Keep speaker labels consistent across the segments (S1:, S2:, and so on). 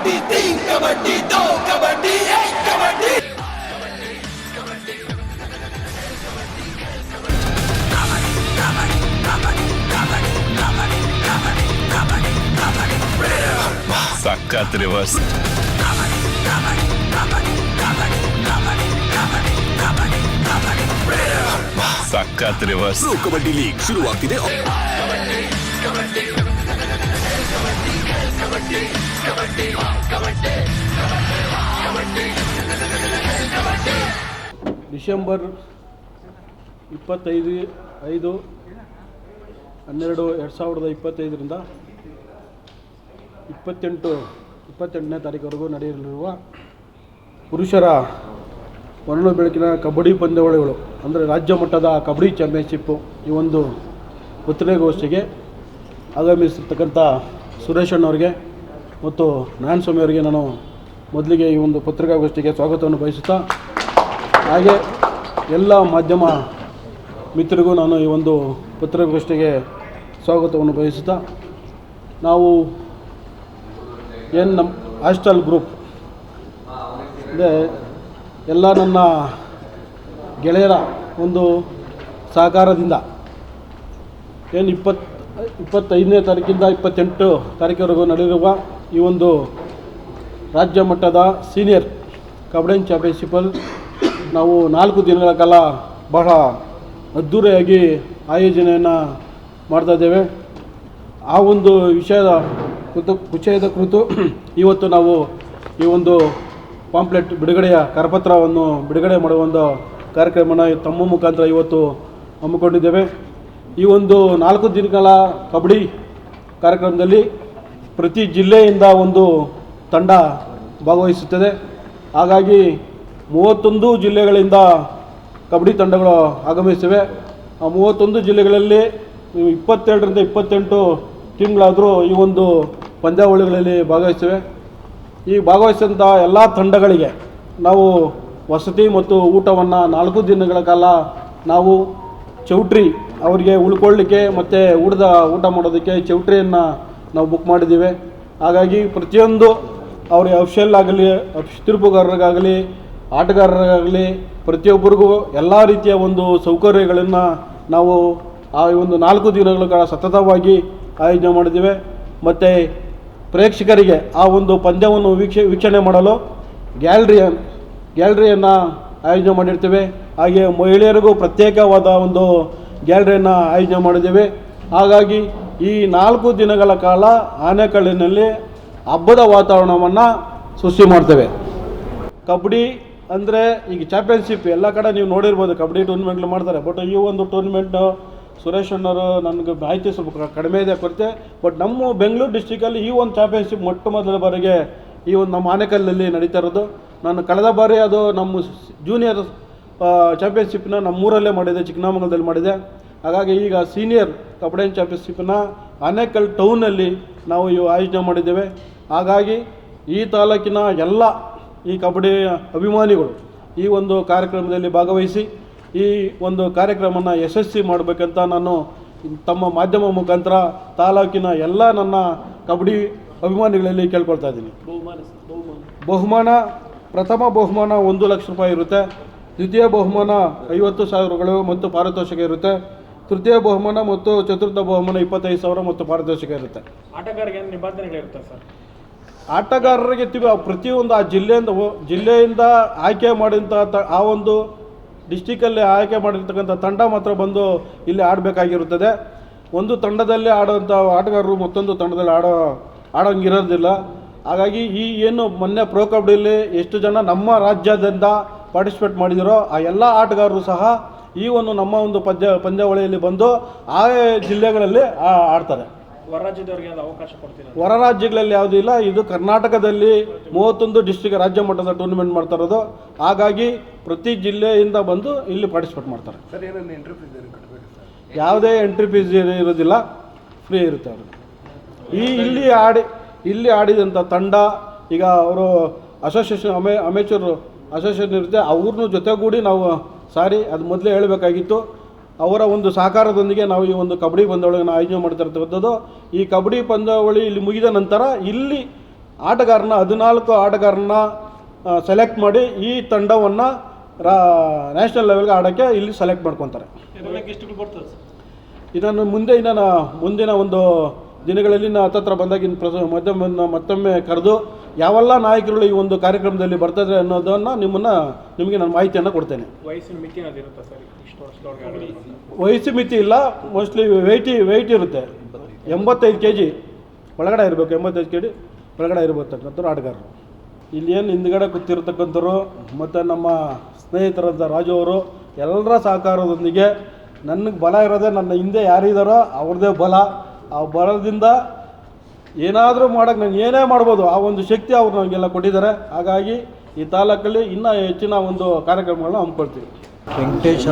S1: कबड्डी 3 कबड्डी 2 कबड्डी 1 कबड्डी
S2: ಸಖತ್ ರಿವರ್ಸ್ ಸಖತ್ reverse
S3: kabaddi league ಶುರುವಾಗ್ತಿದೆ.
S4: December 25/5/2025 28ನೇ ತಾರೀಕುವರೆಗೂ ನಡೆಯಲಿರುವ ಪುರುಷರ ಹೊರಳು ಬೆಳಕಿನ ಕಬಡ್ಡಿ ಪಂದ್ಯಾವಳಿಗಳು ಅಂದರೆ ರಾಜ್ಯ ಮಟ್ಟದ ಕಬಡ್ಡಿ ಚಾಂಪಿಯನ್ಶಿಪ್ಪು ಈ ಒಂದು ಪತ್ರಿಕಾಗೋಷ್ಠಿಗೆ ಆಗಮಿಸಿರ್ತಕ್ಕಂಥ ಸುರೇಶ್ ಅಣ್ಣವ್ರಿಗೆ ಮತ್ತು ನಾರಾಯಣ ಸ್ವಾಮಿ ಅವರಿಗೆ ನಾನು ಮೊದಲಿಗೆ ಈ ಒಂದು ಪತ್ರಿಕಾಗೋಷ್ಠಿಗೆ ಸ್ವಾಗತವನ್ನು ಬಯಸುತ್ತಾ, ಹಾಗೆ ಎಲ್ಲ ಮಾಧ್ಯಮ ಮಿತ್ರರಿಗೂ ನಾನು ಈ ಒಂದು ಪತ್ರಿಕಾಗೋಷ್ಠಿಗೆ ಸ್ವಾಗತವನ್ನು ಬಯಸುತ್ತಾ, ನಾವು ಏನು ನಮ್ಮ ಹಾಸ್ಟೆಲ್ ಗ್ರೂಪ್ ಅಂದರೆ ಎಲ್ಲ ನನ್ನ ಗೆಳೆಯರ ಒಂದು ಸಹಕಾರದಿಂದ ಏನು 25ನೇ ತಾರೀಕಿಂದ 28 ತಾರೀಕುವರೆಗೂ ನಡೆದಿರುವ ಈ ಒಂದು ರಾಜ್ಯ ಮಟ್ಟದ ಸೀನಿಯರ್ ಕಬಡ್ಡಿ ಚಾಂಪಿಯನ್ಶಿಪ್ಪಲ್ಲಿ ನಾವು 4 ದಿನಗಳ ಕಾಲ ಬಹಳ ಅದ್ಧೂರಿಯಾಗಿ ಆಯೋಜನೆಯನ್ನು ಮಾಡ್ತಾಯಿದ್ದೇವೆ. ಆ ಒಂದು ವಿಷಯದ ಕುರಿತು ಇವತ್ತು ನಾವು ಈ ಒಂದು ಪಾಂಪ್ಲೆಟ್ ಬಿಡುಗಡೆಯ ಕರಪತ್ರವನ್ನು ಬಿಡುಗಡೆ ಮಾಡುವ ಒಂದು ಕಾರ್ಯಕ್ರಮನ ತಮ್ಮ ಮುಖಾಂತರ ಇವತ್ತು ಹಮ್ಮಿಕೊಂಡಿದ್ದೇವೆ. ಈ ಒಂದು 4 ದಿನಗಳ ಕಬಡ್ಡಿ ಕಾರ್ಯಕ್ರಮದಲ್ಲಿ ಪ್ರತಿ ಜಿಲ್ಲೆಯಿಂದ ಒಂದು ತಂಡ ಭಾಗವಹಿಸುತ್ತದೆ. ಹಾಗಾಗಿ 31 ಜಿಲ್ಲೆಗಳಿಂದ ಕಬಡ್ಡಿ ತಂಡಗಳು ಆಗಮಿಸಿವೆ. ಆ 31 ಜಿಲ್ಲೆಗಳಲ್ಲಿ 27ರಿಂದ 28 ಟೀಮ್ಗಳಾದರೂ ಈ ಒಂದು ಪಂದ್ಯಾವಳಿಗಳಲ್ಲಿ ಭಾಗವಹಿಸಿವೆ. ಈ ಭಾಗವಹಿಸಿದಂಥ ಎಲ್ಲ ತಂಡಗಳಿಗೆ ನಾವು ವಸತಿ ಮತ್ತು ಊಟವನ್ನು 4 ದಿನಗಳ ಕಾಲ ನಾವು ಚೌಟ್ರಿ ಅವರಿಗೆ ಉಳ್ಕೊಳ್ಳಿಕ್ಕೆ ಮತ್ತು ಊಟ ಮಾಡೋದಕ್ಕೆ ಚೌಟ್ರಿಯನ್ನು ನಾವು ಬುಕ್ ಮಾಡಿದ್ದೀವಿ. ಹಾಗಾಗಿ ಪ್ರತಿಯೊಂದು ಅವರಿಗೆ ಅಫಿಷಿಯಲ್ ಆಗಲಿ ತೀರ್ಪುಗಾರರಿಗಾಗಲಿ ಆಟಗಾರರಿಗಾಗಲಿ ಪ್ರತಿಯೊಬ್ಬರಿಗೂ ಎಲ್ಲ ರೀತಿಯ ಒಂದು ಸೌಕರ್ಯಗಳನ್ನು ನಾವು ಆ ಒಂದು 4 ದಿನಗಳ ಕಾಲ ಸತತವಾಗಿ ಆಯೋಜನೆ ಮಾಡಿದ್ದೀವಿ. ಮತ್ತು ಪ್ರೇಕ್ಷಕರಿಗೆ ಆ ಒಂದು ಪಂದ್ಯವನ್ನು ವೀಕ್ಷಣೆ ಮಾಡಲು ಗ್ಯಾಲರಿಯನ್ನು ಆಯೋಜನೆ ಮಾಡಿರ್ತೀವಿ. ಹಾಗೆ ಮಹಿಳೆಯರಿಗೂ ಪ್ರತ್ಯೇಕವಾದ ಒಂದು ಗ್ಯಾಲರಿಯನ್ನು ಆಯೋಜನೆ ಮಾಡಿದ್ದೇವೆ. ಹಾಗಾಗಿ ಈ 4 ದಿನಗಳ ಕಾಲ ಆನೇಕಲ್ಲಿನಲ್ಲಿ ಹಬ್ಬದ ವಾತಾವರಣವನ್ನು ಸೃಷ್ಟಿ ಮಾಡ್ತೇವೆ. ಕಬಡ್ಡಿ ಅಂದರೆ ಈಗ ಚಾಂಪಿಯನ್ಶಿಪ್ ಎಲ್ಲ ಕಡೆ ನೀವು ನೋಡಿರ್ಬೋದು, ಕಬಡ್ಡಿ ಟೂರ್ನಮೆಂಟ್ಲು ಮಾಡ್ತಾರೆ. ಬಟ್ ಈ ಒಂದು ಟೂರ್ನಮೆಂಟು ಸುರೇಶ್ ಅಣ್ಣವರು ನನಗೆ ಮಾಹಿತಿ ಸ್ವಲ್ಪ ಕಡಿಮೆ ಇದೆ ಕೊರತೆ. ಬಟ್ ನಮ್ಮ ಬೆಂಗಳೂರು ಡಿಸ್ಟಿಕಲ್ಲಿ ಈ ಒಂದು ಚಾಂಪಿಯನ್ಶಿಪ್ ಮೊದಲ ಬಾರಿಗೆ ಈ ಒಂದು ನಮ್ಮ ಆನೇಕಲ್ಲಲ್ಲಿ ನಡೀತಾ ಇರೋದು. ನಾನು ಕಳೆದ ಬಾರಿ ಅದು ನಮ್ಮ ಜೂನಿಯರ್ ಚಾಂಪಿಯನ್ಶಿಪ್ನ ನಮ್ಮೂರಲ್ಲೇ ಮಾಡಿದೆ, ಚಿಕ್ಕನಾಮಂಗಲದಲ್ಲಿ ಮಾಡಿದೆ. ಹಾಗಾಗಿ ಈಗ ಸೀನಿಯರ್ ಕಬಡ್ಡಿ ಚಾಂಪಿಯನ್ಶಿಪ್ನ ಆನೇಕಲ್ ಟೌನಲ್ಲಿ ನಾವು ಆಯೋಜನೆ ಮಾಡಿದ್ದೇವೆ. ಹಾಗಾಗಿ ಈ ತಾಲೂಕಿನ ಎಲ್ಲ ಈ ಕಬಡ್ಡಿ ಅಭಿಮಾನಿಗಳು ಈ ಒಂದು ಕಾರ್ಯಕ್ರಮದಲ್ಲಿ ಭಾಗವಹಿಸಿ ಈ ಒಂದು ಕಾರ್ಯಕ್ರಮನ ಯಶಸ್ವಿ ಮಾಡಬೇಕಂತ ನಾನು ತಮ್ಮ ಮಾಧ್ಯಮ ಮುಖಾಂತರ ತಾಲೂಕಿನ ಎಲ್ಲ ನನ್ನ ಕಬಡ್ಡಿ ಅಭಿಮಾನಿಗಳಲ್ಲಿ ಕೇಳ್ಕೊಳ್ತಾ ಇದ್ದೀನಿ. ಬಹುಮಾನ ಪ್ರಥಮ ಬಹುಮಾನ 1 ಲಕ್ಷ ರೂಪಾಯಿ ಇರುತ್ತೆ. ದ್ವಿತೀಯ ಬಹುಮಾನ 50,000 ಮತ್ತು ಪಾರಿತೋಷಿಕ ಇರುತ್ತೆ. ತೃತೀಯ ಬಹುಮಾನ ಮತ್ತು ಚತುರ್ಥ ಬಹುಮಾನ 25,000 ಮತ್ತು ಪಾರಿತೋಷಿಕ ಇರುತ್ತೆ.
S5: ಆಟಗಾರರಿಗೆ ಏನು ನಿಬಂಧನೆಗಳಿರುತ್ತೆ ಸರ್?
S4: ಆಟಗಾರರಿಗೆ ಪ್ರತಿಯೊಂದು ಆ ಜಿಲ್ಲೆಯಿಂದ ಆಯ್ಕೆ ಮಾಡಿದಂಥ ಆ ಒಂದು ಡಿಸ್ಟಿಕಲ್ಲಿ ಆಯ್ಕೆ ಮಾಡಿರ್ತಕ್ಕಂಥ ತಂಡ ಮಾತ್ರ ಬಂದು ಇಲ್ಲಿ ಆಡಬೇಕಾಗಿರುತ್ತದೆ. ಒಂದು ತಂಡದಲ್ಲಿ ಆಡೋಂಥ ಆಟಗಾರರು ಮತ್ತೊಂದು ತಂಡದಲ್ಲಿ ಆಡೋಂಗಿರೋದಿಲ್ಲ. ಹಾಗಾಗಿ ಈ ಏನು ಮೊನ್ನೆ ಪ್ರೋ ಕಬಡ್ಡಿಯಲ್ಲಿ ಎಷ್ಟು ಜನ ನಮ್ಮ ರಾಜ್ಯದಿಂದ ಪಾರ್ಟಿಸಿಪೇಟ್ ಮಾಡಿದಿರೋ ಆ ಎಲ್ಲ ಆಟಗಾರರು ಸಹ ಈ ಒಂದು ನಮ್ಮ ಒಂದು ಪಂದ್ಯಾವಳಿಯಲ್ಲಿ ಬಂದು ಆ ಜಿಲ್ಲೆಗಳಲ್ಲಿ ಆಡ್ತಾರೆ.
S5: ಹೊರ ರಾಜ್ಯದವ್ರಿಗೆ ಅವಕಾಶ ಕೊಡ್ತೀರಾ?
S4: ಹೊರ ರಾಜ್ಯಗಳಲ್ಲಿ ಯಾವುದೂ ಇಲ್ಲ. ಇದು ಕರ್ನಾಟಕದಲ್ಲಿ 31 ಡಿಸ್ಟ್ರಿಕ್ಟ್ ರಾಜ್ಯ ಮಟ್ಟದ ಟೂರ್ನಮೆಂಟ್ ಮಾಡ್ತಾ ಇರೋದು. ಹಾಗಾಗಿ ಪ್ರತಿ ಜಿಲ್ಲೆಯಿಂದ ಬಂದು ಇಲ್ಲಿ ಪಾರ್ಟಿಸಿಪೇಟ್ ಮಾಡ್ತಾರೆ. ಯಾವುದೇ ಎಂಟ್ರಿ ಫೀಸ್ ಇರೋದಿಲ್ಲ, ಫ್ರೀ ಇರುತ್ತೆ ಅವರು. ಇಲ್ಲಿ ಆಡಿದಂಥ ತಂಡ ಈಗ ಅವರು ಅಸೋಸಿಯೇಷನ್ ಅಮೇಚೂರ್ ಅಸೋಸಿಯೇಷನ್ ಇರುತ್ತೆ, ಅವ್ರನ್ನೂ ಜೊತೆಗೂಡಿ ನಾವು ಅದು ಮೊದಲೇ ಹೇಳಬೇಕಾಗಿತ್ತು. ಅವರ ಒಂದು ಸಹಕಾರದೊಂದಿಗೆ ನಾವು ಈ ಒಂದು ಕಬಡ್ಡಿ ಪಂದ್ಯಾವಳಿಯನ್ನು ಆಯೋಜನೆ ಮಾಡ್ತಾ ಇರ್ತಕ್ಕಂಥದ್ದು. ಈ ಕಬಡ್ಡಿ ಪಂದ್ಯಾವಳಿ ಇಲ್ಲಿ ಮುಗಿದ ನಂತರ ಇಲ್ಲಿ ಆಟಗಾರನ 14 ಆಟಗಾರನ ಸೆಲೆಕ್ಟ್ ಮಾಡಿ ಈ ತಂಡವನ್ನು ನ್ಯಾಷನಲ್ ಲೆವೆಲ್ಗೆ ಆಡೋಕ್ಕೆ ಇಲ್ಲಿ ಸೆಲೆಕ್ಟ್ ಮಾಡ್ಕೊತಾರೆ. ಇದನ್ನು ಮುಂದಿನ ಒಂದು ದಿನಗಳಲ್ಲಿ ಹತ್ತತ್ರ ಬಂದಾಗ ಮತ್ತೊಮ್ಮೆ ಕರೆದು ಯಾವೆಲ್ಲ ನಾಯಕರುಗಳು ಈ ಒಂದು ಕಾರ್ಯಕ್ರಮದಲ್ಲಿ ಬರ್ತಾರೆ ಅನ್ನೋದನ್ನು ನಿಮಗೆ ನಾನು ಮಾಹಿತಿಯನ್ನು ಕೊಡ್ತೇನೆ. ವಯಸ್ಸು ಮಿತಿ ಇಲ್ಲ, ಮೋಸ್ಟ್ಲಿ ವೆಯ್ಟ್ ಇರುತ್ತೆ. 85 kg ಒಳಗಡೆ ಇರಬೇಕು, 85 kg ಒಳಗಡೆ ಇರಬೇಕಂಥವ್ರು ಆಟಗಾರರು. ಇಲ್ಲೇನು ಹಿಂದ್ಗಡೆ ಕೂತಿರ್ತಕ್ಕಂಥವ್ರು ಮತ್ತು ನಮ್ಮ ಸ್ನೇಹಿತರಾದ ರಾಜು ಅವರು ಎಲ್ಲರ ಸಹಕಾರದೊಂದಿಗೆ ನನಗೆ ಬಲ ಇರೋದೇ ನನ್ನ ಹಿಂದೆ ಯಾರಿದ್ದಾರೋ ಅವ್ರದ್ದೇ ಬಲ. ಆ ಬಲದಿಂದ ಏನಾದರೂ ಮಾಡೋಕ್ಕೆ ನಾನು ಏನೇ ಮಾಡ್ಬೋದು, ಆ ಒಂದು ಶಕ್ತಿ ಅವರು ನನಗೆಲ್ಲ ಕೊಟ್ಟಿದ್ದಾರೆ. ಹಾಗಾಗಿ ಈ ತಾಲೂಕಲ್ಲಿ ಇನ್ನೂ ಹೆಚ್ಚಿನ ಒಂದು ಕಾರ್ಯಕ್ರಮಗಳನ್ನ ಹಮ್ಮಿಕೊಳ್ತೀವಿ.
S3: ವೆಂಕಟೇಶ್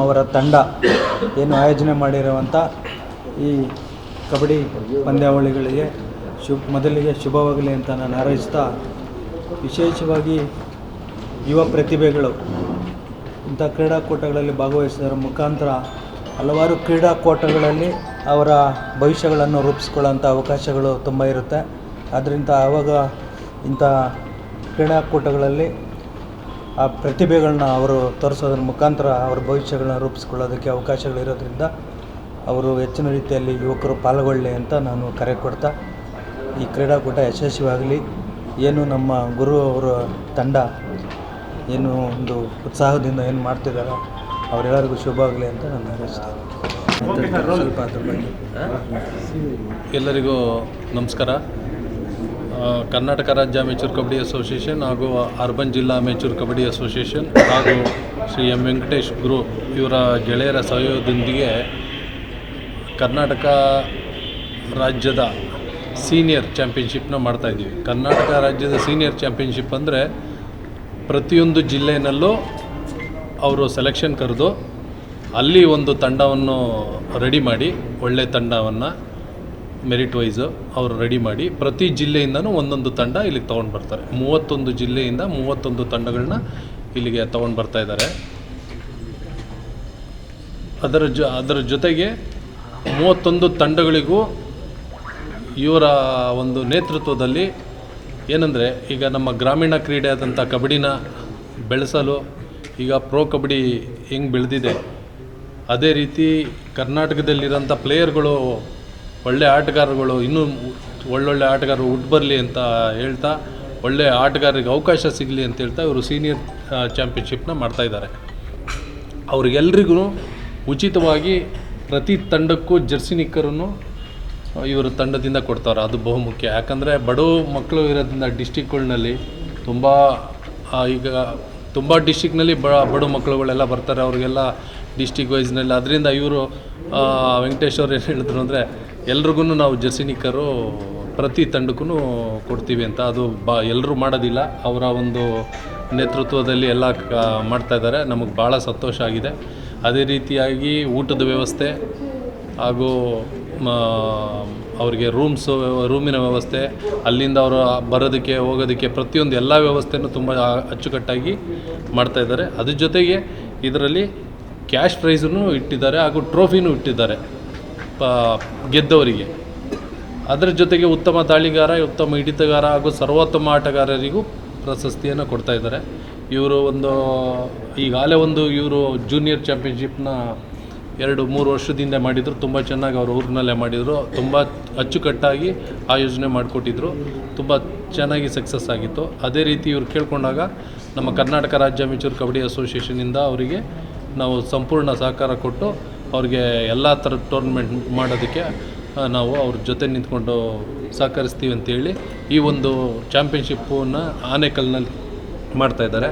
S3: ಅವರ ತಂಡ ಆಯೋಜನೆ ಮಾಡಿರುವಂಥ ಈ ಕಬಡ್ಡಿ ಪಂದ್ಯಾವಳಿಗಳಿಗೆ ಮೊದಲಿಗೆ ಶುಭವಾಗಲಿ ಅಂತ ನಾನು ಹಾರೈಸ್ತಾ, ವಿಶೇಷವಾಗಿ ಯುವ ಪ್ರತಿಭೆಗಳು ಇಂಥ ಕ್ರೀಡಾಕೂಟಗಳಲ್ಲಿ ಭಾಗವಹಿಸೋದ್ರ ಮುಖಾಂತರ ಹಲವಾರು ಕ್ರೀಡಾಕೂಟಗಳಲ್ಲಿ ಅವರ ಭವಿಷ್ಯಗಳನ್ನು ರೂಪಿಸ್ಕೊಳ್ಳೋಂಥ ಅವಕಾಶಗಳು ತುಂಬ ಇರುತ್ತೆ. ಆದ್ದರಿಂದ ಆವಾಗ ಇಂಥ ಕ್ರೀಡಾಕೂಟಗಳಲ್ಲಿ ಆ ಪ್ರತಿಭೆಗಳನ್ನ ಅವರು ತೋರಿಸೋದ್ರ ಮುಖಾಂತರ ಅವರ ಭವಿಷ್ಯಗಳನ್ನ ರೂಪಿಸ್ಕೊಳ್ಳೋದಕ್ಕೆ ಅವಕಾಶಗಳಿರೋದ್ರಿಂದ ಅವರು ಹೆಚ್ಚಿನ ರೀತಿಯಲ್ಲಿ ಯುವಕರು ಪಾಲ್ಗೊಳ್ಳಿ ಅಂತ ನಾನು ಕರೆ ಕೊಡ್ತಾ, ಈ ಕ್ರೀಡಾಕೂಟ ಯಶಸ್ವಿಯಾಗಲಿ, ಏನು ನಮ್ಮ ಗುರು ಅವರ ತಂಡ ಏನು ಒಂದು ಉತ್ಸಾಹದಿಂದ ಏನು ಮಾಡ್ತಿದ್ದಾರೋ ಅವರೆಲ್ಲರಿಗೂ ಶುಭ ಆಗಲಿ ಅಂತ ನಾನು ಹಾರೈಸ್ತೇನೆ. ಸ್ವಲ್ಪ ಅದ್ರ ಬಗ್ಗೆ
S6: ಎಲ್ಲರಿಗೂ ನಮಸ್ಕಾರ. ಕರ್ನಾಟಕ ರಾಜ್ಯ ಅಮೇಚೂರ್ ಕಬಡ್ಡಿ ಅಸೋಸಿಯೇಷನ್ ಹಾಗೂ ಅರ್ಬನ್ ಜಿಲ್ಲಾ ಅಮೇಚೂರ್ ಕಬಡ್ಡಿ ಅಸೋಸಿಯೇಷನ್ ಹಾಗೂ ಶ್ರೀ ಎಂ ವೆಂಕಟೇಶ್ ಗುರು ಇವರ ಗೆಳೆಯರ ಸಹಯೋಗದೊಂದಿಗೆ ಕರ್ನಾಟಕ ರಾಜ್ಯದ ಸೀನಿಯರ್ ಚಾಂಪಿಯನ್ಶಿಪ್ನ ಮಾಡ್ತಾಯಿದ್ದೀವಿ. ಕರ್ನಾಟಕ ರಾಜ್ಯದ ಸೀನಿಯರ್ ಚಾಂಪಿಯನ್ಶಿಪ್ ಅಂದರೆ ಪ್ರತಿಯೊಂದು ಜಿಲ್ಲೆಯಲ್ಲೂ ಅವರು ಸೆಲೆಕ್ಷನ್ ಕರೆದು ಅಲ್ಲಿ ಒಂದು ತಂಡವನ್ನು ರೆಡಿ ಮಾಡಿ, ಒಳ್ಳೆಯ ತಂಡವನ್ನು ಮೆರಿಟ್ ವೈಸು ಅವರು ರೆಡಿ ಮಾಡಿ ಪ್ರತಿ ಜಿಲ್ಲೆಯಿಂದನೂ ಒಂದೊಂದು ತಂಡ ಇಲ್ಲಿಗೆ ತೊಗೊಂಡು ಬರ್ತಾರೆ. 31 ಜಿಲ್ಲೆಯಿಂದ 31 ತಂಡಗಳನ್ನ ಇಲ್ಲಿಗೆ ತೊಗೊಂಡು ಬರ್ತಾಯಿದ್ದಾರೆ. ಅದರ ಜೊತೆಗೆ 31 ತಂಡಗಳಿಗೂ ಇವರ ಒಂದು ನೇತೃತ್ವದಲ್ಲಿ ಏನಂದರೆ, ಈಗ ನಮ್ಮ ಗ್ರಾಮೀಣ ಕ್ರೀಡೆ ಆದಂಥ ಕಬಡ್ಡಿನ ಬೆಳೆಸಲು ಈಗ ಪ್ರೋ ಕಬಡ್ಡಿ ಹೆಂಗೆ ಬೆಳೆದಿದೆ, ಅದೇ ರೀತಿ ಕರ್ನಾಟಕದಲ್ಲಿರೋಂಥ ಪ್ಲೇಯರ್ಗಳು, ಒಳ್ಳೆಯ ಆಟಗಾರಗಳು, ಇನ್ನೂ ಒಳ್ಳೊಳ್ಳೆ ಆಟಗಾರರು ಹುಟ್ಟು ಬರಲಿ ಅಂತ ಹೇಳ್ತಾ, ಒಳ್ಳೆಯ ಆಟಗಾರರಿಗೆ ಅವಕಾಶ ಸಿಗಲಿ ಅಂತ ಹೇಳ್ತಾ ಇವರು ಸೀನಿಯರ್ ಚಾಂಪಿಯನ್ಶಿಪ್ನ ಮಾಡ್ತಾಯಿದ್ದಾರೆ. ಅವ್ರಿಗೆಲ್ರಿಗೂ ಉಚಿತವಾಗಿ ಪ್ರತಿ ತಂಡಕ್ಕೂ ಜರ್ಸಿ ನಿಕ್ಕರನ್ನು ಇವರು ತಂಡದಿಂದ ಕೊಡ್ತಾರೆ. ಅದು ಬಹುಮುಖ್ಯ. ಯಾಕಂದರೆ ಬಡ ಮಕ್ಕಳು ಇರೋದ್ರಿಂದ ಡಿಸ್ಟಿಕ್ಗಳಲ್ಲಿ ಈಗ ತುಂಬ ಡಿಸ್ಟಿಕ್ನಲ್ಲಿ ಬಡ ಮಕ್ಕಳುಗಳೆಲ್ಲ ಬರ್ತಾರೆ, ಅವರಿಗೆಲ್ಲ ಡಿಸ್ಟಿಕ್ ವೈಸ್ನಲ್ಲಿ. ಅದರಿಂದ ಇವರು ವೆಂಕಟೇಶ್ ಅವ್ರು ಏನು ಹೇಳಿದ್ರು ಅಂದರೆ, ಎಲ್ರಿಗೂ ನಾವು ಜರ್ಸಿ ನಿಕ್ಕರು ಪ್ರತಿ ತಂಡಕ್ಕೂ ಕೊಡ್ತೀವಿ ಅಂತ. ಅದು ಎಲ್ಲರೂ ಮಾಡೋದಿಲ್ಲ, ಅವರ ಒಂದು ನೇತೃತ್ವದಲ್ಲಿ ಎಲ್ಲ ಮಾಡ್ತಾಯಿದ್ದಾರೆ. ನಮಗೆ ಭಾಳ ಸಂತೋಷ ಆಗಿದೆ. ಅದೇ ರೀತಿಯಾಗಿ ಊಟದ ವ್ಯವಸ್ಥೆ ಹಾಗೂ ಅವರಿಗೆ ರೂಮಿನ ವ್ಯವಸ್ಥೆ, ಅಲ್ಲಿಂದ ಅವರು ಬರೋದಕ್ಕೆ ಹೋಗೋದಕ್ಕೆ ಪ್ರತಿಯೊಂದು ಎಲ್ಲ ವ್ಯವಸ್ಥೆನೂ ತುಂಬ ಅಚ್ಚುಕಟ್ಟಾಗಿ ಮಾಡ್ತಾಯಿದ್ದಾರೆ. ಅದ್ರ ಜೊತೆಗೆ ಇದರಲ್ಲಿ ಕ್ಯಾಶ್ ಪ್ರೈಸನ್ನು ಇಟ್ಟಿದ್ದಾರೆ ಹಾಗೂ ಟ್ರೋಫಿನೂ ಇಟ್ಟಿದ್ದಾರೆ ಗೆದ್ದವರಿಗೆ. ಅದರ ಜೊತೆಗೆ ಉತ್ತಮ ದಾಳಿಗಾರ, ಉತ್ತಮ ಹಿಡಿತಗಾರ ಹಾಗೂ ಸರ್ವೋತ್ತಮ ಆಟಗಾರರಿಗೂ ಪ್ರಶಸ್ತಿಯನ್ನು ಕೊಡ್ತಾಯಿದ್ದಾರೆ. ಇವರು ಈಗಾಗಲೇ ಇವರು ಜೂನಿಯರ್ ಚಾಂಪಿಯನ್ಶಿಪ್ನ 2-3 ವರ್ಷದಿಂದ ಮಾಡಿದರು. ತುಂಬ ಚೆನ್ನಾಗಿ ಅವರು ಊರಿನಲ್ಲೇ ಮಾಡಿದರು. ತುಂಬ ಅಚ್ಚುಕಟ್ಟಾಗಿ ಆಯೋಜನೆ ಮಾಡಿಕೊಟ್ಟಿದ್ರು. ತುಂಬ ಚೆನ್ನಾಗಿ ಸಕ್ಸಸ್ ಆಗಿತ್ತು. ಅದೇ ರೀತಿ ಇವರು ಕೇಳ್ಕೊಂಡಾಗ ನಮ್ಮ ಕರ್ನಾಟಕ ರಾಜ್ಯ ಅಮೇಚೂರ್ ಕಬಡ್ಡಿ ಅಸೋಸಿಯೇಷನಿಂದ ಅವರಿಗೆ ನಾವು ಸಂಪೂರ್ಣ ಸಹಕಾರ ಕೊಟ್ಟು ಅವ್ರಿಗೆ ಎಲ್ಲ ಥರದ ಟೂರ್ನಮೆಂಟ್ ಮಾಡೋದಕ್ಕೆ ನಾವು ಅವ್ರ ಜೊತೆ ನಿಂತ್ಕೊಂಡು ಸಹಕರಿಸ್ತೀವಿ ಅಂತೇಳಿ ಈ ಒಂದು ಚಾಂಪಿಯನ್ಶಿಪ್ಪನ್ನು ಆನೇಕಲ್ನಲ್ಲಿ ಮಾಡ್ತಾಯಿದ್ದಾರೆ.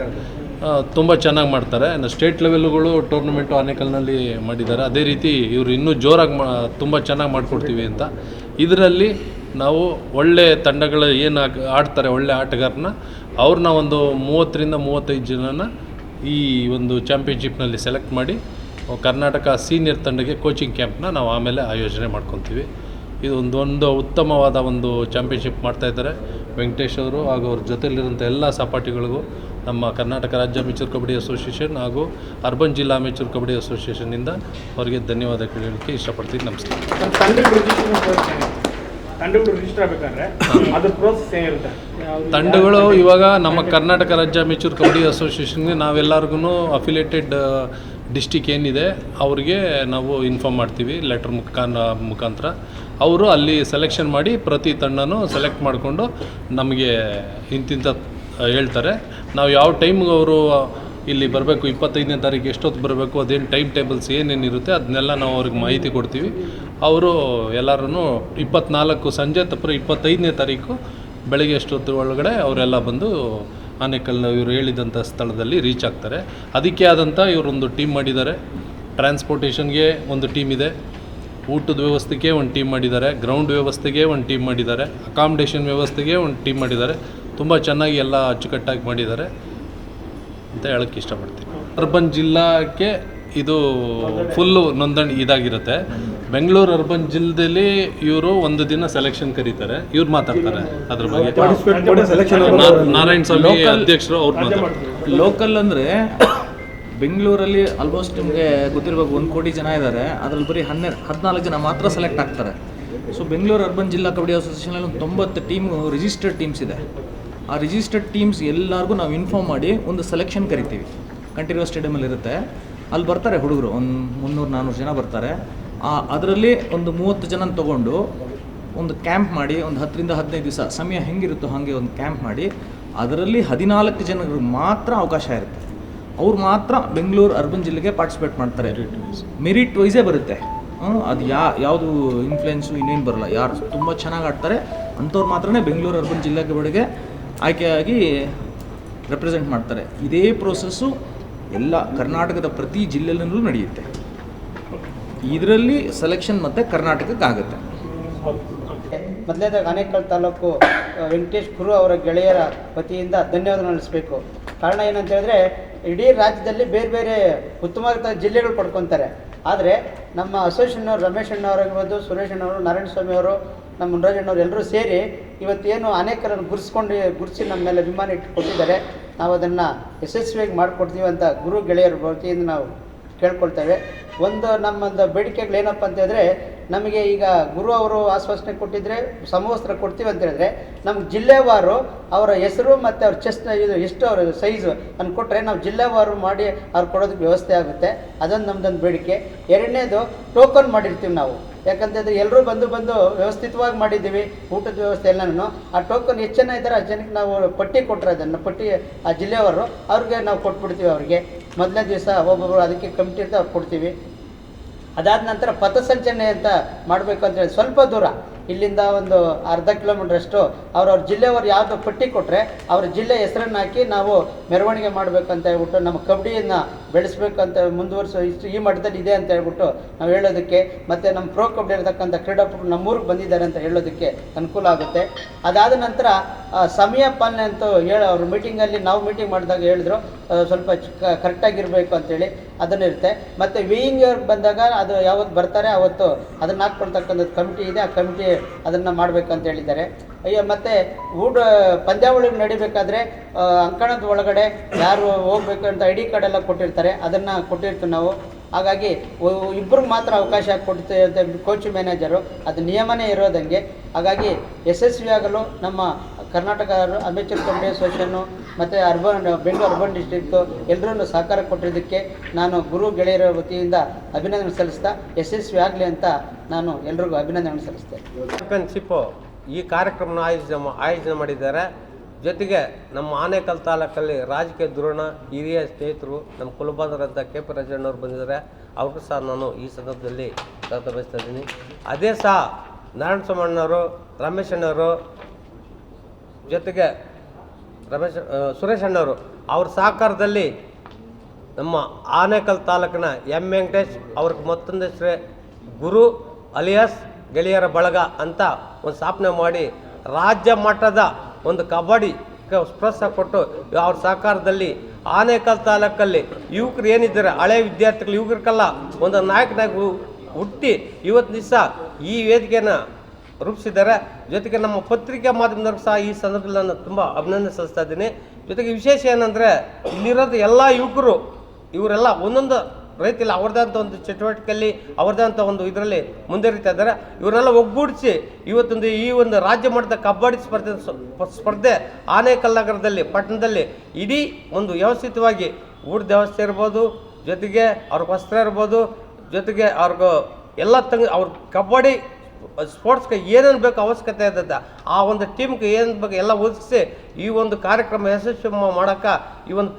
S6: ತುಂಬ ಚೆನ್ನಾಗಿ ಮಾಡ್ತಾರೆ. ಸ್ಟೇಟ್ ಲೆವೆಲ್ಗಳು ಟೂರ್ನಮೆಂಟು ಆನೇಕಲ್ನಲ್ಲಿ ಮಾಡಿದ್ದಾರೆ. ಅದೇ ರೀತಿ ಇವರು ಇನ್ನೂ ಜೋರಾಗಿ ತುಂಬ ಚೆನ್ನಾಗಿ ಮಾಡಿಕೊಡ್ತೀವಿ ಅಂತ. ಇದರಲ್ಲಿ ನಾವು ಒಳ್ಳೆಯ ತಂಡಗಳು ಏನು ಆಡ್ತಾರೆ, ಒಳ್ಳೆಯ ಆಟಗಾರನ ಅವ್ರನ್ನ 30-35 ಜನನ ಈ ಒಂದು ಚಾಂಪಿಯನ್ಶಿಪ್ನಲ್ಲಿ ಸೆಲೆಕ್ಟ್ ಮಾಡಿ ಕರ್ನಾಟಕ ಸೀನಿಯರ್ ತಂಡಕ್ಕೆ ಕೋಚಿಂಗ್ ಕ್ಯಾಂಪ್ನ ನಾವು ಆಮೇಲೆ ಆಯೋಜನೆ ಮಾಡ್ಕೊತೀವಿ. ಇದು ಒಂದು ಉತ್ತಮವಾದ ಒಂದು ಚಾಂಪಿಯನ್ಶಿಪ್ ಮಾಡ್ತಾಯಿದ್ದಾರೆ ವೆಂಕಟೇಶ್ ಅವರು ಹಾಗೂ ಅವ್ರ ಜೊತೆಲಿರೋಂಥ ಎಲ್ಲ ಸಹಪಾಠಿಗಳಿಗೂ ನಮ್ಮ ಕರ್ನಾಟಕ ರಾಜ್ಯ ಅಮೇಚೂರ್ ಕಬಡ್ಡಿ ಅಸೋಸಿಯೇಷನ್ ಹಾಗೂ ಅರ್ಬನ್ ಜಿಲ್ಲಾ ಅಮೇಚೂರ್ ಕಬಡ್ಡಿ ಅಸೋಸಿಯೇಷನ್ನಿಂದ ಅವರಿಗೆ ಧನ್ಯವಾದ ಹೇಳಲಿಕ್ಕೆ ಇಷ್ಟಪಡ್ತೀನಿ. ನಮಸ್ಕಾರ.
S5: ತಂಡಗಳು ರಿಜಿಸ್ಟರ್ ಆಗಬೇಕಾದ್ರೆ ಅದ್ರ ಪ್ರೋಸೆಸ್ ಏನಿರುತ್ತೆ?
S6: ತಂಡಗಳು ಇವಾಗ ನಮ್ಮ ಕರ್ನಾಟಕ ರಾಜ್ಯ ಅಮೆಚೂರ್ ಕಬಡ್ಡಿ ಅಸೋಸಿಯೇಷನ್ಗೆ ನಾವೆಲ್ಲರಿಗೂ ಅಫಿಲಿಯೇಟೆಡ್ ಡಿಸ್ಟಿಕ್ ಏನಿದೆ ಅವ್ರಿಗೆ ನಾವು ಇನ್ಫಾರ್ಮ್ ಮಾಡ್ತೀವಿ ಲೆಟರ್ ಮುಖಾಂತರ. ಅವರು ಅಲ್ಲಿ ಸೆಲೆಕ್ಷನ್ ಮಾಡಿ ಪ್ರತಿ ತಂಡನೂ ಸೆಲೆಕ್ಟ್ ಮಾಡಿಕೊಂಡು ನಮಗೆ ಇಂತಿಂಥ ಹೇಳ್ತಾರೆ. ನಾವು ಯಾವ ಟೈಮ್ಗೆ ಅವರು ಇಲ್ಲಿ ಬರಬೇಕು, 25ನೇ ತಾರೀಕು ಎಷ್ಟೊತ್ತು ಬರಬೇಕು, ಅದೇನು ಟೈಮ್ ಟೇಬಲ್ಸ್ ಏನೇನಿರುತ್ತೆ ಅದನ್ನೆಲ್ಲ ನಾವು ಅವ್ರಿಗೆ ಮಾಹಿತಿ ಕೊಡ್ತೀವಿ. ಅವರು ಎಲ್ಲರೂ 24 ಸಂಜೆ ತಪ್ಪರ 25ನೇ ತಾರೀಕು ಬೆಳಗ್ಗೆ ಎಷ್ಟೊತ್ತು ಒಳಗಡೆ ಅವರೆಲ್ಲ ಬಂದು ಆನೇಕಲ್ ಇವರು ಹೇಳಿದಂಥ ಸ್ಥಳದಲ್ಲಿ ರೀಚ್ ಆಗ್ತಾರೆ. ಅದಕ್ಕೆ ಆದಂಥ ಇವರೊಂದು ಟೀಮ್ ಮಾಡಿದ್ದಾರೆ. ಟ್ರಾನ್ಸ್ಪೋರ್ಟೇಷನ್ಗೆ ಒಂದು ಟೀಮ್ ಇದೆ, ಊಟದ ವ್ಯವಸ್ಥೆಗೆ ಒಂದು ಟೀಮ್ ಮಾಡಿದ್ದಾರೆ, ಗ್ರೌಂಡ್ ವ್ಯವಸ್ಥೆಗೆ ಒಂದು ಟೀಮ್ ಮಾಡಿದ್ದಾರೆ, ಅಕಾಮಿಡೇಷನ್ ವ್ಯವಸ್ಥೆಗೆ ಒಂದು ಟೀಮ್ ಮಾಡಿದ್ದಾರೆ. ತುಂಬ ಚೆನ್ನಾಗಿ ಎಲ್ಲ ಅಚ್ಚುಕಟ್ಟಾಗಿ ಮಾಡಿದ್ದಾರೆ ಅಂತ ಹೇಳೋಕ್ಕೆ ಇಷ್ಟಪಡ್ತೀನಿ. ಅರ್ಬನ್ ಜಿಲ್ಲಾಕ್ಕೆ ಇದು ಫುಲ್ಲು ನೋಂದಣಿ ಇದಾಗಿರುತ್ತೆ. ಬೆಂಗಳೂರು ಅರ್ಬನ್ ಜಿಲ್ಲೆಯಲ್ಲಿ ಇವರು ಒಂದು ದಿನ ಸೆಲೆಕ್ಷನ್ ಕರೀತಾರೆ, ಇವ್ರು ಮಾತಾಡ್ತಾರೆ ಅದ್ರ ಬಗ್ಗೆ. ನಾರಾಯಣ ಸ್ವಾಮಿ ಅಧ್ಯಕ್ಷರು ಅವ್ರು ಮಾತಾಡ್ತಾರೆ.
S7: ಲೋಕಲ್ ಅಂದರೆ ಬೆಂಗಳೂರಲ್ಲಿ ಆಲ್ಮೋಸ್ಟ್ ನಿಮಗೆ ಗೊತ್ತಿರಬೇಕು 1 ಕೋಟಿ ಜನ ಇದ್ದಾರೆ. ಅದರಲ್ಲಿ ಬರೀ 14 ಜನ ಮಾತ್ರ ಸೆಲೆಕ್ಟ್ ಆಗ್ತಾರೆ. ಸೊ ಬೆಂಗಳೂರು ಅರ್ಬನ್ ಜಿಲ್ಲಾ ಕಬಡ್ಡಿ ಅಸೋಸಿಯೇಷನಲ್ಲಿ ಒಂದು 90 ಟೀಮ್ ರಿಜಿಸ್ಟರ್ಡ್ ಟೀಮ್ಸ್ ಇದೆ. ಆ ರಿಜಿಸ್ಟರ್ಡ್ ಟೀಮ್ಸ್ ಎಲ್ಲರಿಗೂ ನಾವು ಇನ್ಫಾರ್ಮ್ ಮಾಡಿ ಒಂದು ಸೆಲೆಕ್ಷನ್ ಕರಿತೀವಿ. ಕಂಠೀರವ ಸ್ಟೇಡಿಯಮಲ್ಲಿ ಇರುತ್ತೆ. ಅಲ್ಲಿ ಬರ್ತಾರೆ ಹುಡುಗರು, ಒಂದು 300-400 ಜನ ಬರ್ತಾರೆ. ಅದರಲ್ಲಿ ಒಂದು 30 ಜನ ತೊಗೊಂಡು ಒಂದು ಕ್ಯಾಂಪ್ ಮಾಡಿ ಒಂದು 10ರಿಂದ 15 ದಿವಸ ಸಮಯ ಹೆಂಗಿರುತ್ತೋ ಹಾಗೆ ಒಂದು ಕ್ಯಾಂಪ್ ಮಾಡಿ ಅದರಲ್ಲಿ 14 ಜನರಿಗೆ ಮಾತ್ರ ಅವಕಾಶ ಇರುತ್ತೆ. ಅವ್ರು ಮಾತ್ರ ಬೆಂಗಳೂರು ಅರ್ಬನ್ ಜಿಲ್ಲೆಗೆ ಪಾರ್ಟಿಸಿಪೇಟ್ ಮಾಡ್ತಾರೆ. ಮೆರಿಟ್ ವೈಸೇ ಬರುತ್ತೆ. ಅದು ಯಾವುದು ಇನ್ಫ್ಲುಯೆನ್ಸು ಇನ್ನೇನು ಬರೋಲ್ಲ. ಯಾರು ತುಂಬ ಚೆನ್ನಾಗಿ ಆಡ್ತಾರೆ ಅಂಥವ್ರು ಮಾತ್ರನೇ ಬೆಂಗಳೂರು ಅರ್ಬನ್ ಜಿಲ್ಲಾ ಕಬಡ್ಡಿಗೆ ಆಯ್ಕೆಯಾಗಿ ರೆಪ್ರೆಸೆಂಟ್ ಮಾಡ್ತಾರೆ. ಇದೇ ಪ್ರೋಸೆಸ್ಸು ಎಲ್ಲ ಕರ್ನಾಟಕದ ಪ್ರತಿ ಜಿಲ್ಲೆಯಲ್ಲೂ ನಡೆಯುತ್ತೆ. ಇದರಲ್ಲಿ ಸೆಲೆಕ್ಷನ್ ಮತ್ತು ಕರ್ನಾಟಕಕ್ಕಾಗುತ್ತೆ.
S8: ಮೊದಲನೇದಾಗಿ ಆನೇಕಲ್ ತಾಲೂಕು ವೆಂಕಟೇಶ್ ಗುರು ಅವರ ಗೆಳೆಯರ ವತಿಯಿಂದ ಧನ್ಯವಾದ ನಡೆಸಬೇಕು. ಕಾರಣ ಏನಂತ ಹೇಳಿದ್ರೆ ಇಡೀ ರಾಜ್ಯದಲ್ಲಿ ಬೇರೆ ಬೇರೆ ಉತ್ತಮವಾದ ಜಿಲ್ಲೆಗಳು ಪಡ್ಕೊತಾರೆ. ಆದರೆ ನಮ್ಮ ಅಸೋಸಿಯೇಷನ್ನವರು ರಮೇಶ್ ಅಣ್ಣವರಾಗಿರ್ಬೋದು, ಸುರೇಶ್ ಅಣ್ಣವರು, ನಾರಾಯಣ ಸ್ವಾಮಿ ಅವರು, ನಮ್ಮ ಮುನ್ರಾಜಣ್ಣವರು ಎಲ್ಲರೂ ಸೇರಿ ಇವತ್ತೇನು ಅನೇಕರನ್ನು ಗುರುಸಿ ನಮ್ಮ ಮೇಲೆ ಅಭಿಮಾನ ಇಟ್ಟು ಕೊಟ್ಟಿದ್ದಾರೆ. ನಾವು ಅದನ್ನು ಯಶಸ್ವಿಯಾಗಿ ಮಾಡಿಕೊಡ್ತೀವಿ ಅಂತ ಗುರು ಗೆಳೆಯರ ವತಿಯಿಂದ ನಾವು ಕೇಳ್ಕೊಳ್ತೇವೆ. ನಮ್ಮೊಂದು ಬೇಡಿಕೆಗಳೇನಪ್ಪ ಅಂತ ಹೇಳಿದ್ರೆ, ನಮಗೆ ಈಗ ಗುರು ಅವರು ಆಶ್ವಾಸನೆ ಕೊಟ್ಟಿದ್ದರೆ ಸಮವಸ್ತ್ರ ಕೊಡ್ತೀವಿ ಅಂತ ಹೇಳಿದ್ರೆ ನಮ್ಗೆ ಜಿಲ್ಲೆವಾರು ಅವರ ಹೆಸರು ಮತ್ತು ಅವ್ರ ಚೆಸ್ಟ್ನ ಇದು ಎಷ್ಟು ಅವ್ರ ಸೈಜು ಅನ್ನು ಕೊಟ್ಟರೆ ನಾವು ಜಿಲ್ಲೆವಾರು ಮಾಡಿ ಅವ್ರು ಕೊಡೋದಕ್ಕೆ ವ್ಯವಸ್ಥೆ ಆಗುತ್ತೆ. ಅದೊಂದು ನಮ್ಮದೊಂದು ಬೇಡಿಕೆ. ಎರಡನೇದು ಟೋಕನ್ ಮಾಡಿರ್ತೀವಿ ನಾವು. ಯಾಕಂತಂದರೆ ಎಲ್ಲರೂ ಬಂದು ವ್ಯವಸ್ಥಿತವಾಗಿ ಮಾಡಿದ್ದೀವಿ ಊಟದ ವ್ಯವಸ್ಥೆ ಎಲ್ಲನೂ. ಆ ಟೋಕನ್ ಎಷ್ಟು ಜನ ಇದ್ದಾರೆ ಆ ಜನಕ್ಕೆ ನಾವು ಪಟ್ಟಿ ಕೊಟ್ಟರೆ ಅದನ್ನು ಪಟ್ಟಿ ಆ ಜಿಲ್ಲೆಯವರು ಅವ್ರಿಗೆ ನಾವು ಕೊಟ್ಬಿಡ್ತೀವಿ. ಅವ್ರಿಗೆ ಮೊದಲನೇ ದಿವಸ ಒಬ್ಬೊಬ್ಬರು ಅದಕ್ಕೆ ಕಮಿಟಿ ಇರ್ತಾ ಅವ್ರು ಕೊಡ್ತೀವಿ. ಅದಾದ ನಂತರ ಪಥಸಂಚಲನೆ ಅಂತ ಮಾಡಬೇಕು ಅಂತೇಳಿ ಸ್ವಲ್ಪ ದೂರ ಇಲ್ಲಿಂದ ಒಂದು ಅರ್ಧ ಕಿಲೋಮೀಟ್ರಷ್ಟು ಅವ್ರವ್ರ ಜಿಲ್ಲೆಯವರು ಯಾವುದೋ ಪಟ್ಟಿ ಕೊಟ್ಟರೆ ಅವ್ರ ಜಿಲ್ಲೆ ಹೆಸರನ್ನು ಹಾಕಿ ನಾವು ಮೆರವಣಿಗೆ ಮಾಡಬೇಕಂತ ಹೇಳ್ಬಿಟ್ಟು ನಮ್ಮ ಕಬಡ್ಡಿಯನ್ನು ಬೆಳೆಸಬೇಕಂತ ಮುಂದುವರಿಸೋ ಈ ಮಟ್ಟದಲ್ಲಿ ಇದೆ ಅಂತ ಹೇಳ್ಬಿಟ್ಟು ನಾವು ಹೇಳೋದಕ್ಕೆ, ಮತ್ತು ನಮ್ಮ ಪ್ರೋ ಕಬಡ್ಡಿ ಇರತಕ್ಕಂಥ ಕ್ರೀಡಾಪಟುಗಳು ನಮ್ಮೂರಿಗೆ ಬಂದಿದ್ದಾರೆ ಅಂತ ಹೇಳೋದಕ್ಕೆ ಅನುಕೂಲ ಆಗುತ್ತೆ. ಅದಾದ ನಂತರ ಸಮಯ ಪಾಲನೆ ಅಂತೂ ಅವ್ರ ಮೀಟಿಂಗಲ್ಲಿ ನಾವು ಮೀಟಿಂಗ್ ಮಾಡಿದಾಗ ಹೇಳಿದ್ರು ಸ್ವಲ್ಪ ಕರೆಕ್ಟಾಗಿರಬೇಕು ಅಂತೇಳಿ ಅದನ್ನಿರುತ್ತೆ. ಮತ್ತು ವೇಯಿಂಗ್ ಬಂದಾಗ ಅದು ಯಾವತ್ತು ಬರ್ತಾರೆ ಅವತ್ತು ಅದನ್ನು ಹಾಕ್ಕೊಳ್ತಕ್ಕಂಥದ್ದು ಕಮಿಟಿ ಇದೆ. ಆ ಕಮಿಟಿ ಅದನ್ನು ಮಾಡಬೇಕಂತ ಹೇಳಿದ್ದಾರೆ. ಮತ್ತು ಪಂದ್ಯಾವಳಿ ನಡಿಬೇಕಾದ್ರೆ ಅಂಕಣದ ಒಳಗಡೆ ಯಾರು ಹೋಗ್ಬೇಕು ಅಂತ ID ಕಾರ್ಡ್ ಎಲ್ಲ ಕೊಟ್ಟಿರ್ತಾರೆ, ಅದನ್ನು ಕೊಟ್ಟಿರ್ತೀವಿ ನಾವು. ಹಾಗಾಗಿ ಇಬ್ಬರಿಗೆ ಮಾತ್ರ ಅವಕಾಶ ಕೊಡ್ತೀವಿ ಅಂತ ಕೋಚ್ ಮ್ಯಾನೇಜರು, ಅದು ನಿಯಮನೇ ಇರೋದಂಗೆ. ಹಾಗಾಗಿ ಯಶಸ್ವಿಯಾಗಲು ನಮ್ಮ ಕರ್ನಾಟಕ ಅಮೆಚೂರ್ ಕಬಡ್ಡಿ ಅಸೋಸಿಯೇಷನ್ನು ಮತ್ತು ಬೆಂಗಳೂರು ಅರ್ಬನ್ ಡಿಸ್ಟ್ರಿಕ್ಟು ಎಲ್ಲರೂ ಸಹಕಾರ ಕೊಟ್ಟಿದ್ದಕ್ಕೆ ನಾನು ಗುರು ಗೆಳೆಯರ ವತಿಯಿಂದ ಅಭಿನಂದನೆ ಸಲ್ಲಿಸ್ತಾ ಯಶಸ್ವಿ ಆಗಲಿ ಅಂತ ನಾನು ಎಲ್ರಿಗೂ ಅಭಿನಂದನೆ ಸಲ್ಲಿಸ್ತೇನೆ.
S9: ಚಾಂಪಿಯನ್ಶಿಪ್ಪು ಈ ಕಾರ್ಯಕ್ರಮನ ಆಯೋಜನೆ ಮಾಡಿದ್ದಾರೆ. ಜೊತೆಗೆ ನಮ್ಮ ಆನೇಕಲ್ ತಾಲೂಕಲ್ಲಿ ರಾಜಕೀಯ ಧುರೀಣ ಹಿರಿಯ ಸ್ನೇಹಿತರು ನಮ್ಮ ಕುಲಬಾಂಧವರಂತ KP ರಾಜಣ್ಣವ್ರು ಬಂದಿದ್ದಾರೆ. ಅವ್ರಿಗೂ ಸಹ ನಾನು ಈ ಸಂದರ್ಭದಲ್ಲಿ ಸ್ವಾಗತ ಬಯಸ್ತಾ ಇದ್ದೀನಿ. ಅದೇ ಸಹ ನಾರಾಯಣ ಸ್ವಾಮಣ್ಣವರು, ರಮೇಶ್ ಅಣ್ಣವರು, ಜೊತೆಗೆ ಸುರೇಶ್ ಅಣ್ಣವರು ಅವ್ರ ಸಹಕಾರದಲ್ಲಿ ನಮ್ಮ ಆನೇಕಲ್ ತಾಲೂಕಿನ M ವೆಂಕಟೇಶ್ ಅವ್ರಿಗೆ ಮತ್ತೊಂದು ಹೆಸರೇ ಗುರು ಅಲಿಯಾಸ್ ಗೆಳೆಯರ ಬಳಗ ಅಂತ ಒಂದು ಸ್ಥಾಪನೆ ಮಾಡಿ ರಾಜ್ಯ ಮಟ್ಟದ ಒಂದು ಕಬಡ್ಡಿ ಪ್ರೋತ್ಸಾಹ ಕೊಟ್ಟು ಅವ್ರ ಸಹಕಾರದಲ್ಲಿ ಆನೇಕಲ್ ತಾಲೂಕಲ್ಲಿ ಯುವಕರು ಏನಿದ್ದಾರೆ, ಹಳೆ ವಿದ್ಯಾರ್ಥಿಗಳು ಯುವಕರಿಗೆಲ್ಲ ಒಂದು ನಾಯಕನಾಗಿ ಹುಟ್ಟಿ ಇವತ್ತು ದಿವಸ ಈ ವೇದಿಕೆಯನ್ನು ರೂಪಿಸಿದ್ದಾರೆ. ಜೊತೆಗೆ ನಮ್ಮ ಪತ್ರಿಕಾ ಮಾಧ್ಯಮದವ್ರಿಗೆ ಸಹ ಈ ಸಂದರ್ಭದಲ್ಲಿ ನಾನು ತುಂಬ ಅಭಿನಂದನೆ ಸಲ್ಲಿಸ್ತಾ ಇದ್ದೀನಿ. ಜೊತೆಗೆ ವಿಶೇಷ ಏನಂದರೆ ಇಲ್ಲಿರೋದು ಎಲ್ಲ ಯುವಕರು ಇವರೆಲ್ಲ ಒಂದೊಂದು ರೈತಿಲ್ಲ ಅವ್ರದ್ದೇ ಅಂತ ಒಂದು ಚಟುವಟಿಕೆಯಲ್ಲಿ ಅವ್ರದ್ದೇ ಅಂತ ಒಂದು ಇದರಲ್ಲಿ ಮುಂದುವರಿತಾ ಇದ್ದಾರೆ. ಇವರೆಲ್ಲ ಒಗ್ಗೂಡಿಸಿ ಇವತ್ತೊಂದು ಈ ಒಂದು ರಾಜ್ಯ ಮಟ್ಟದ ಕಬಡ್ಡಿ ಸ್ಪರ್ಧೆ ಆನೇಕಲ್ ನಗರದಲ್ಲಿ ಪಟ್ಟಣದಲ್ಲಿ ಇಡೀ ಒಂದು ವ್ಯವಸ್ಥಿತವಾಗಿ ಊಟದ ವ್ಯವಸ್ಥೆ ಇರ್ಬೋದು, ಜೊತೆಗೆ ಅವ್ರಿಗೆ ವಸ್ತ್ರ ಇರ್ಬೋದು, ಜೊತೆಗೆ ಅವ್ರಿಗೆ ಎಲ್ಲ ಅವ್ರ ಕಬಡ್ಡಿ ಸ್ಪೋರ್ಟ್ಸ್ಗೆ ಏನೇನು ಬೇಕು ಅವಶ್ಯಕತೆ ಇದ್ದದ ಆ ಒಂದು ಟೀಮ್ಗೆ ಏನೇನು ಬೇಕು ಎಲ್ಲ ಒದಗಿಸಿ ಈ ಒಂದು ಕಾರ್ಯಕ್ರಮ ಯಶಸ್ವಿ ಮಾಡೋಕ್ಕೆ ಈ ಒಂದು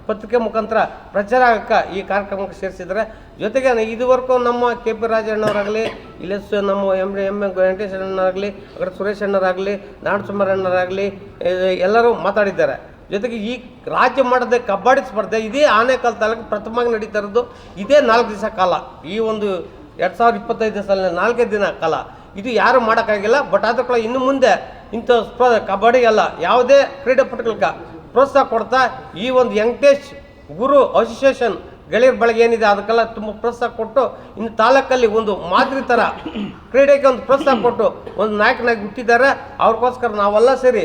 S9: ಪತ್ರಿಕೆ ಮುಖಾಂತರ ಪ್ರಚಾರ ಆಗಕ್ಕೆ ಈ ಕಾರ್ಯಕ್ರಮಕ್ಕೆ ಸೇರಿಸಿದ್ದಾರೆ. ಜೊತೆಗೆ ಇದುವರೆಗೂ ನಮ್ಮ ಕೆ ಪಿ ರಾಜಣ್ಣವರಾಗಲಿ, ಇಲ್ಲಿ ನಮ್ಮ ಎಮ್ ವೆಂಕಟೇಶ್ ಅಣ್ಣರಾಗಲಿ, ಸುರೇಶ್ ಅಣ್ಣರಾಗಲಿ, ನಾರಾಯಣಸ್ವಾಮಿ ಅಣ್ಣರಾಗಲಿ ಎಲ್ಲರೂ ಮಾತಾಡಿದ್ದಾರೆ. ಜೊತೆಗೆ ಈ ರಾಜ್ಯ ಮಟ್ಟದ ಕಬಡ್ಡಿ ಸ್ಪರ್ಧೆ ಇದೇ ಆನೇಕಲ್ ತಾಲೂಕು ಪ್ರಥಮವಾಗಿ ನಡೀತಾ ಇರೋದು ಇದೇ 4 ದಿವಸ ಕಾಲ. ಈ ಒಂದು 2025 ಸಾಲಿನ 4 ದಿನ ಕಾಲ ಇದು ಯಾರು ಮಾಡೋಕ್ಕಾಗಿಲ್ಲ. ಬಟ್ ಅದಕ್ಕೆ ಇನ್ನು ಮುಂದೆ ಇಂಥ ಕಬಡ್ಡಿ ಎಲ್ಲ ಯಾವುದೇ ಕ್ರೀಡಾಪಟುಗಳಿಗೆ ಪ್ರೋತ್ಸಾಹ ಕೊಡ್ತಾ ಈ ಒಂದು ವೆಂಕಟೇಶ್ ಗುರು ಅಸೋಸಿಯೇಷನ್ ಗೆಳೆಯರ ಬಳಗ ಏನಿದೆ ಅದಕ್ಕೆಲ್ಲ ತುಂಬ ಪ್ರೋತ್ಸಾಹ ಕೊಟ್ಟು ಇನ್ನು ತಾಲೂಕಲ್ಲಿ ಒಂದು ಮಾದರಿ ಥರ ಕ್ರೀಡೆಗೆ ಒಂದು ಪ್ರೋತ್ಸಾಹ ಕೊಟ್ಟು ಒಂದು ನಾಯಕನಾಗಿ ಹುಟ್ಟಿದ್ದಾರೆ. ಅವ್ರಿಗೋಸ್ಕರ ನಾವೆಲ್ಲ ಸೇರಿ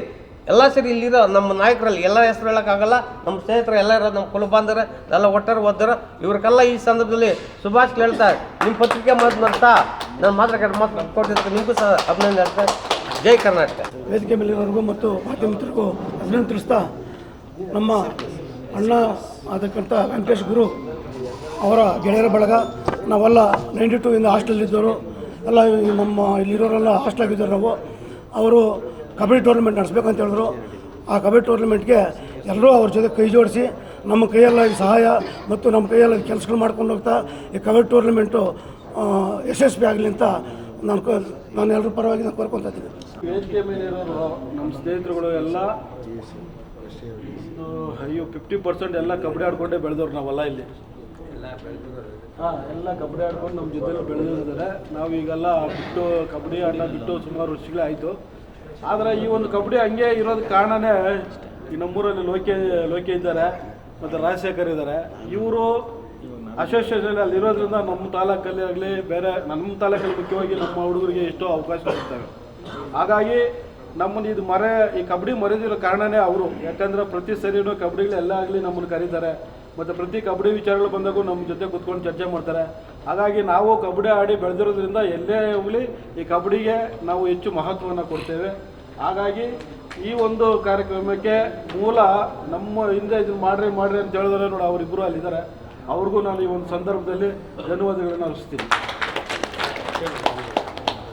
S9: ಇಲ್ಲಿರೋ ನಮ್ಮ ನಾಯಕರಲ್ಲಿ ಎಲ್ಲ ಹೆಸರು ಹೇಳೋಕ್ಕಾಗಲ್ಲ, ನಮ್ಮ ಸ್ನೇಹಿತರು ಎಲ್ಲ ಇರೋದು ನಮ್ಮ ಕುಲಬಾಂಧರ ಎಲ್ಲ ಒಟ್ಟಾರೆ ಓದ್ದಾರ. ಇವ್ರಿಗೆಲ್ಲ ಈ ಸಂದರ್ಭದಲ್ಲಿ ಶುಭಾಶಯ ಹೇಳ್ತಾರೆ. ನಿಮ್ಮ ಪತ್ರಿಕೆ ಮಾತನಾಡ್ತಾ ನಾನು ಮಾತು ಕೊಟ್ಟಿರ್ತೀನಿ. ನಿಮಗೂ ಸಹ ಅಭಿನಂದನೆ ಹೇಳ್ತಾರೆ. ಜೈ ಕರ್ನಾಟಕ.
S10: ವೇದಿಕೆ ಮೇಲಿರೋರಿಗೂ ಮತ್ತು ಮಾಧ್ಯಮ ಮಿತ್ರರಿಗೂ ಅಭಿನಂದನೆ ತಿಳಿಸ್ತಾ, ನಮ್ಮ ಅಣ್ಣ ಆದಕ್ಕಂಥ ವೆಂಕಟೇಶ್ ಗುರು ಅವರ ಗೆಳೆಯರ ಬಳಗ ನಾವೆಲ್ಲ 92 ಹಾಸ್ಟೆಲಿದ್ದವರು ಎಲ್ಲ ನಮ್ಮ ಇಲ್ಲಿರೋರೆಲ್ಲ ಹಾಸ್ಟೆಲಾಗಿದ್ದಾರೆ. ಅವರು ಕಬಡ್ಡಿ ಟೂರ್ನಮೆಂಟ್ ನಡೆಸ್ಬೇಕಂತ ಹೇಳಿದ್ರು. ಆ ಕಬಡ್ಡಿ ಟೂರ್ನಮೆಂಟ್ಗೆ ಎಲ್ಲರೂ ಅವ್ರ ಜೊತೆ ಕೈ ಜೋಡಿಸಿ ನಮ್ಮ ಕೈಯೆಲ್ಲ ಸಹಾಯ ಮತ್ತು ನಮ್ಮ ಕೈಯೆಲ್ಲ ಕೆಲಸಗಳು ಮಾಡ್ಕೊಂಡು ಹೋಗ್ತಾ ಈ ಕಬಡ್ಡಿ ಟೂರ್ನಮೆಂಟು ಯಶಸ್ವಿ ಆಗಲಿ ಅಂತ ನಾನು ಎಲ್ಲರ ಪರವಾಗಿ ನಾನು ಕೋರ್ಕೊತಾ ಇದ್ದೀನಿ.
S4: ವೇದಿಕೆ ಮೇಲೆ ಇರೋರು ನಮ್ಮ ಸ್ನೇಹಿತರುಗಳು ಎಲ್ಲ 50% ಎಲ್ಲ ಕಬಡ್ಡಿ ಆಡ್ಕೊಂಡೇ ಬೆಳೆದವ್ರು ನಾವೆಲ್ಲ ಇಲ್ಲಿ. ಎಲ್ಲ ಕಬಡ್ಡಿ ಆಡ್ಕೊಂಡು ನಮ್ಮ ಜೊತೆಲಿ ಬೆಳೆದಿದ್ದಾರೆ. ನಾವು ಈಗೆಲ್ಲ ಬಿಟ್ಟು ಕಬಡ್ಡಿ ಬಿಟ್ಟು ಸುಮಾರು ವರ್ಷಗಳೇ ಆಯಿತು. ಆದರೆ ಈ ಒಂದು ಕಬಡ್ಡಿ ಹಂಗೆ ಇರೋದಕ್ಕೆ ಕಾರಣನೇ ಈ ನಮ್ಮೂರಲ್ಲಿ ಲೋಕೆ ಇದ್ದಾರೆ ಮತ್ತು ರಾಜಶೇಖರ್ ಇದ್ದಾರೆ. ಇವರು ಅಸೋಸಿಯೇಷನ್ ಅಲ್ಲಿ ಇರೋದ್ರಿಂದ ನಮ್ಮ ತಾಲೂಕಲ್ಲಿ ಆಗಲಿ ಬೇರೆ ನಮ್ಮ ತಾಲೂಕಲ್ಲಿ ಮುಖ್ಯವಾಗಿ ನಮ್ಮ ಹುಡುಗರಿಗೆ ಎಷ್ಟೋ ಅವಕಾಶ ಕೊಡ್ತವೆ. ಹಾಗಾಗಿ ನಮ್ಮನ್ನು ಈ ಕಬಡ್ಡಿ ಮರೆದಿರೋ ಕಾರಣನೇ ಅವರು. ಯಾಕಂದರೆ ಪ್ರತಿ ಸರಿನೂ ಕಬಡ್ಡಿಗಳೆಲ್ಲ ಆಗಲಿ ನಮ್ಮನ್ನು ಕರೀತಾರೆ ಮತ್ತು ಪ್ರತಿ ಕಬಡ್ಡಿ ವಿಚಾರಗಳು ಬಂದಾಗೂ ನಮ್ಮ ಜೊತೆ ಕೂತ್ಕೊಂಡು ಚರ್ಚೆ ಮಾಡ್ತಾರೆ. ಹಾಗಾಗಿ ನಾವು ಕಬಡ್ಡಿ ಆಡಿ ಬೆಳೆದಿರೋದ್ರಿಂದ ಎಲ್ಲೇ ಹೋಗಲಿ ಈ ಕಬಡ್ಡಿಗೆ ನಾವು ಹೆಚ್ಚು ಮಹತ್ವವನ್ನು ಕೊಡ್ತೇವೆ. ಹಾಗಾಗಿ ಈ ಒಂದು ಕಾರ್ಯಕ್ರಮಕ್ಕೆ ಮೂಲ ನಮ್ಮ ಹಿಂದೆ ಇದನ್ನು ಮಾಡ್ರಿ ಅಂತ ಹೇಳಿದ್ರೆ ನೋಡಿ ಅವರಿಬ್ಬರು ಅಲ್ಲಿದ್ದಾರೆ. ಅವ್ರಿಗೂ ನಾನು ಈ ಒಂದು ಸಂದರ್ಭದಲ್ಲಿ ಧನ್ಯವಾದಗಳನ್ನು ಅರ್ಪಿಸ್ತೀನಿ.